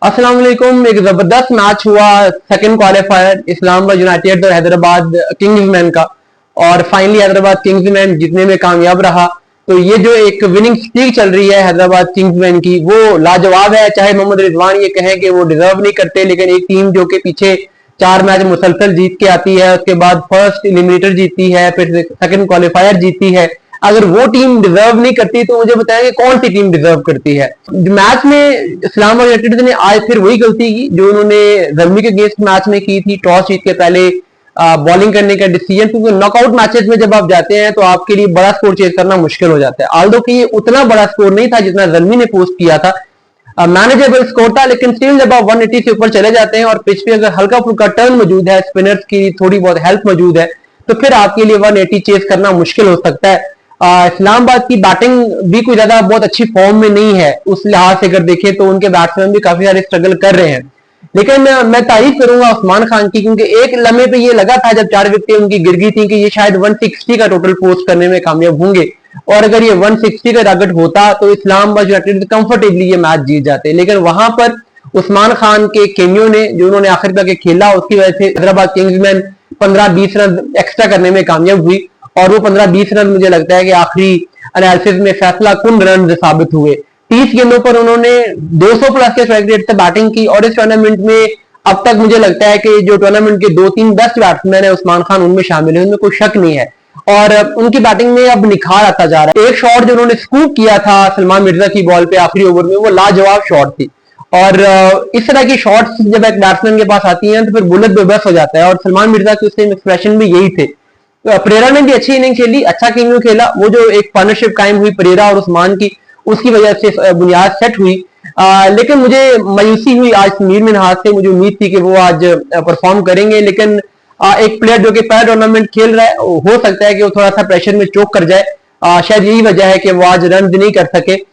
अस्सलाम वालेकुम। एक जबरदस्त मैच हुआ सेकंड क्वालिफायर इस्लामाबाद यूनाइटेड और हैदराबाद किंग्समैन का, और फाइनली हैदराबाद किंग्समैन जीतने में कामयाब रहा। तो ये जो एक विनिंग स्ट्रीक चल रही है हैदराबाद किंग्समैन की, वो लाजवाब है। चाहे मोहम्मद रिजवान ये कहें कि वो डिजर्व नहीं करते, लेकिन एक टीम जो कि पीछे 4 मैच मुसलसल जीत के आती है, उसके बाद फर्स्ट एलिमिनेटर जीती है, फिर सेकंड क्वालिफायर जीती है, अगर वो टीम डिजर्व नहीं करती तो मुझे बताएंगे कौन सी टीम डिजर्व करती है। मैच में इस्लामाबाद यूनाइटेड ने आज फिर वही गलती की जो उन्होंने जर्मनी के अगेंस्ट मैच में की थी, टॉस जीत के पहले बॉलिंग करने का डिसीजन। क्योंकि नॉकआउट मैचेस में जब आप जाते हैं तो आपके लिए बड़ा स्कोर चेज करना मुश्किल हो जाता है। आल्दो कि ये उतना बड़ा स्कोर नहीं था जितना जर्मनी ने पोस्ट किया था, मैनेजेबल स्कोर था, लेकिन स्टिल जब आप 180 से ऊपर चले जाते हैं और पिच पे अगर हल्का फुल्का टर्न मौजूद है, स्पिनर्स की थोड़ी बहुत हेल्प मौजूद है, तो फिर आपके लिए 180 चेस करना मुश्किल हो सकता है। इस्लामाबाद की बैटिंग भी कोई ज्यादा बहुत अच्छी फॉर्म में नहीं है, उस लिहाज से अगर देखें तो उनके बैट्समैन भी काफी सारे स्ट्रगल कर रहे हैं। लेकिन मैं तारीफ करूंगा उस्मान खान की, क्योंकि एक लम्हे पे ये लगा था जब 4 विकेटें उनकी गिर गई थी कि ये शायद 160 का टोटल पोस्ट करने में कामयाब होंगे, और अगर ये 160 का टारगेट होता तो इस्लामाबाद यूनाइटेड कंफर्टेबली ये मैच जीत जाते। लेकिन वहां पर उस्मान खान के केमियो ने जो उन्होंने आखिर तक खेला, उसकी वजह से हैदराबाद किंग्समैन 15-20 रन एक्स्ट्रा करने में कामयाब हुई, और वो 15-20 रन मुझे लगता है कि आखिरी एनालिसिस में फैसला कुन रन साबित हुए। 30 गेंदों पर उन्होंने 200 प्लस के स्ट्राइक रेट से बैटिंग की, और इस टूर्नामेंट में अब तक मुझे लगता है कि जो टूर्नामेंट के 2-3 बेस्ट बैट्समैन है उस्मान खान उनमें शामिल है, उनमें कोई शक नहीं है। और उनकी बैटिंग में अब निखार आता जा रहा है। एक शॉट जो उन्होंने स्कूप किया था सलमान मिर्जा की बॉल पे आखिरी ओवर में, वो लाजवाब शॉट थी। और इस तरह की शॉट्स जब एक बैट्समैन के पास आती हैं तो फिर बुलेट बेबस हो जाता है, और सलमान मिर्जा के उसके एक्सप्रेशन भी यही थे। परेरा ने भी अच्छी इनिंग खेली, अच्छा किंग खेला। वो जो एक पार्टनरशिप कायम हुई परेरा और उस्मान की, उसकी वजह से बुनियाद सेट हुई। लेकिन मुझे मायूसी हुई आज समीर मिन्हाज से। मुझे उम्मीद थी कि वो आज परफॉर्म करेंगे, लेकिन एक प्लेयर जो कि पहला टूर्नामेंट खेल रहा है, हो सकता है कि वो थोड़ा सा प्रेशर में चोक कर जाए। शायद यही वजह है कि वो आज रन नहीं कर सके।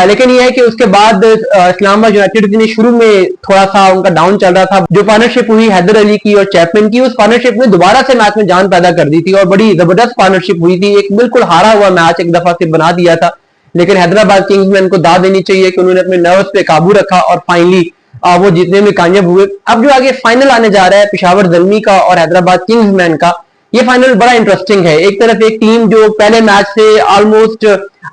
लेकिन यह है कि उसके बाद इस्लामाबाद यूनाइटेड ने शुरू में थोड़ा सा उनका डाउन चल रहा था। जो पार्टनरशिप हुई हैदर अली की और चैपमैन की, उस पार्टनरशिप ने दोबारा से मैच में जान पैदा कर दी थी, और बड़ी जबरदस्त पार्टनरशिप हुई थी। एक बिल्कुल हारा हुआ मैच एक दफा से बना दिया था, लेकिन हैदराबाद किंग्समैन को दाद देनी चाहिए कि उन्होंने अपने नर्व्स पे काबू रखा और फाइनली वो जीतने में कामयाब हुए। अब जो आगे फाइनल आने जा रहा है पेशावर ज़ल्मी का और हैदराबाद किंग्समैन का, ये फाइनल बड़ा इंटरेस्टिंग है। एक तरफ एक टीम जो पहले मैच से ऑलमोस्ट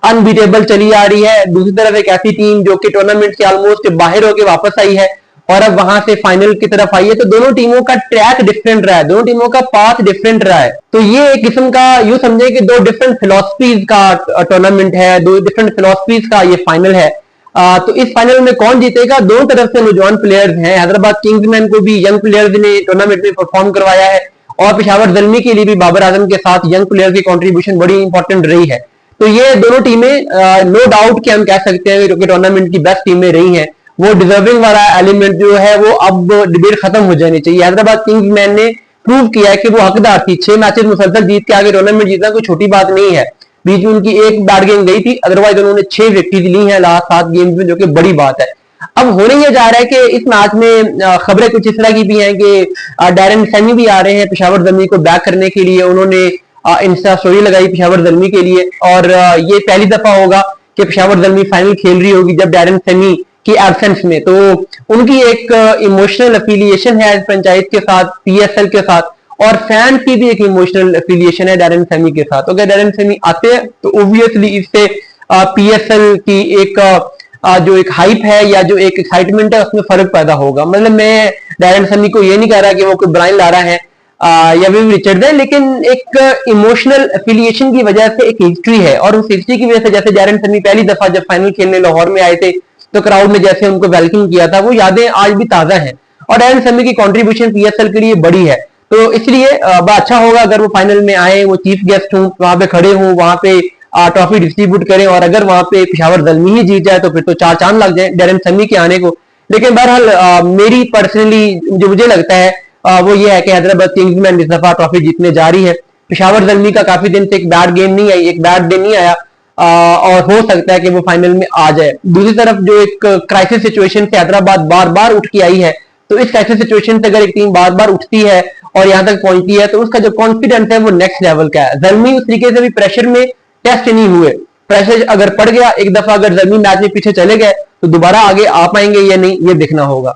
अनबीटेबल चली आ रही है, दूसरी तरफ एक ऐसी टीम जो कि टूर्नामेंट से ऑलमोस्ट बाहर होकर वापस आई है और अब वहां से फाइनल की तरफ आई है। तो दोनों टीमों का ट्रैक डिफरेंट रहा है, दोनों टीमों का पाथ डिफरेंट रहा है। तो ये एक किस्म का यूं समझे कि दो डिफरेंट फिलोसफीज का टूर्नामेंट है, दो डिफरेंट फिलोसफीज का ये फाइनल है। तो इस फाइनल में कौन जीतेगा, दोनों तरफ से नौजवान प्लेयर्स हैं। हैदराबाद किंग्समैन को भी यंग प्लेयर्स ने टूर्नामेंट में परफॉर्म करवाया है, और पेशावर ज़ल्मी के लिए भी बाबर आजम के साथ यंग प्लेयर की कंट्रीब्यूशन बड़ी इंपॉर्टेंट रही है। तो ये दोनों टीमें नो डाउट कि हम कह सकते हैं कि टूर्नामेंट की बेस्ट टीमें रही हैं। वो डिजर्विंग वाला एलिमेंट जो है वो अब डिबेट खत्म हो जानी चाहिए। हैदराबाद किंग्समैन ने प्रूव किया है कि वो हकदार थी। 6 मैचेस मुसलसल जीत के आगे टूर्नामेंट जीतना कोई छोटी बात नहीं है। बीच में उनकी एक बैड गेम गई थी, अदरवाइज उन्होंने 6 विकेट ली है लास्ट 7 गेम्स में, जो कि बड़ी बात है। अब होने ये जा रहा है कि इस मैच में खबरें कुछ इस तरह की भी हैं कि डैरेन सैमी भी आ रहे हैं पेशावर ज़ल्मी को बैक करने के लिए। उन्होंने इंस्टा स्टोरी लगाई पेशावर ज़ल्मी के लिए, और ये पहली दफा होगा कि पेशावर ज़ल्मी फाइनल खेल रही होगी जब डैरेन सैमी की एब्सेंस में। तो उनकी एक इमोशनल एफिलिएशन है फ्रेंचाइज के साथ, पीएसएल के साथ, और फैंस की भी एक इमोशनल एफिलिएशन है डैरेन सैमी के साथ। तो अगर डैरेन सैमी आते हैं तो ओब्वियसली इससे पीएसएल की एक जो एक हाइप है या जो एक एक्साइटमेंट है उसमें फर्क पैदा होगा। मतलब मैं डैरेन सैमी को ये नहीं कह रहा कि वो कोई ब्रायन लारा है या विव रिचर्ड है, लेकिन एक इमोशनल एफिलिएशन की वजह से एक हिस्ट्री है, और उस हिस्ट्री की वजह से जैसे डैरेन सैमी पहली दफा जब फाइनल खेलने लाहौर में आए थे तो क्राउड ने जैसे उनको वेलकम किया था, वो यादें आज भी ताजा हैं। और डैरेन सैमी की कंट्रीब्यूशन पीएसएल के लिए बड़ी है, तो इसलिए अच्छा होगा अगर वो फाइनल में आए, वो चीफ गेस्ट हों, वहां पे खड़े हों, वहां पे ट्रॉफी डिस्ट्रीब्यूट करें, और अगर वहां पे पेशावर ज़ल्मी ही जीत जाए तो फिर तो 4 चांद लग जाए डैरेन सैमी के आने को। लेकिन बहरहाल मेरी पर्सनली जो मुझे लगता है वो ये है कि हैदराबाद किंग्समैन इस दफा ट्रॉफी जीतने जा रही है। पेशावर ज़ल्मी का काफी दिन से एक बैड गेम नहीं आई, एक बैड दिन नहीं आया, और हो सकता है कि वो फाइनल में आ जाए। दूसरी तरफ जो एक क्राइसिस सिचुएशन से हैदराबाद बार बार उठ के आई है, तो इस क्राइसिस सिचुएशन से अगर एक टीम बार बार उठती है और यहां तक पहुंचती है तो उसका जो कॉन्फिडेंस है वो नेक्स्ट लेवल का है। ज़ल्मी उस तरीके से भी प्रेशर में टेस्ट नहीं हुए, प्रेशर अगर पड़ गया, एक दफा अगर जर्मनी मैच में पीछे चले गए तो दोबारा आगे आ पाएंगे या नहीं, ये देखना होगा।